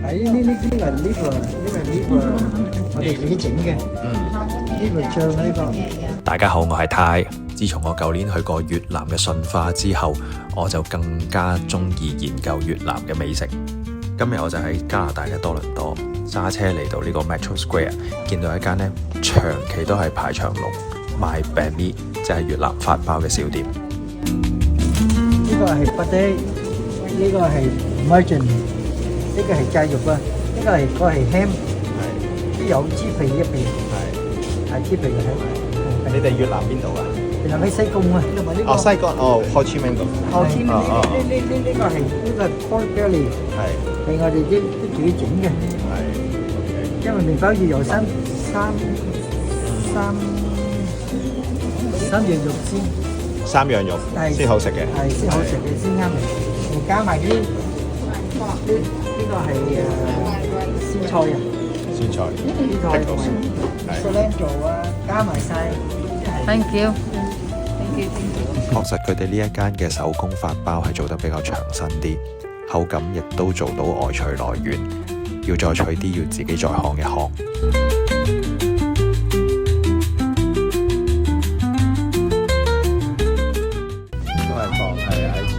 我哋自己整嘅。呢個醬呢個。大家好，我係泰。自從我舊年去過越南嘅順化之後，我就更加中意研究越南嘅美食。今日我就喺加拿大嘅多倫多揸車嚟到呢個 Metro Square， 見到一間呢長期都係排長龍賣 banh mi， 即係越南法包嘅小店。呢個係不爹，呢個係 margin， 呢個係雞肉啊，呢個係ham， 有豬皮一邊，係豬皮嘅係。你哋越南邊度啊？越南喺西貢啊，同埋呢個。哦，西貢哦，Ho Chi Minh 度。哦，呢個係呢個 pork belly， 係我哋都自己整嘅。係，因為麵包要有三樣肉先。三樣肉先好食嘅。係先好食嘅先啱嘅，加埋啲呢個係鮮菜啊。酸菜。呢個係同埋 cilantro 啊，加埋晒。Thank you。確實佢哋呢一間嘅手工法包係做得比較長身啲，口感亦都做到外脆內軟，要再脆啲要自己再烘一烘。都係放係 IG。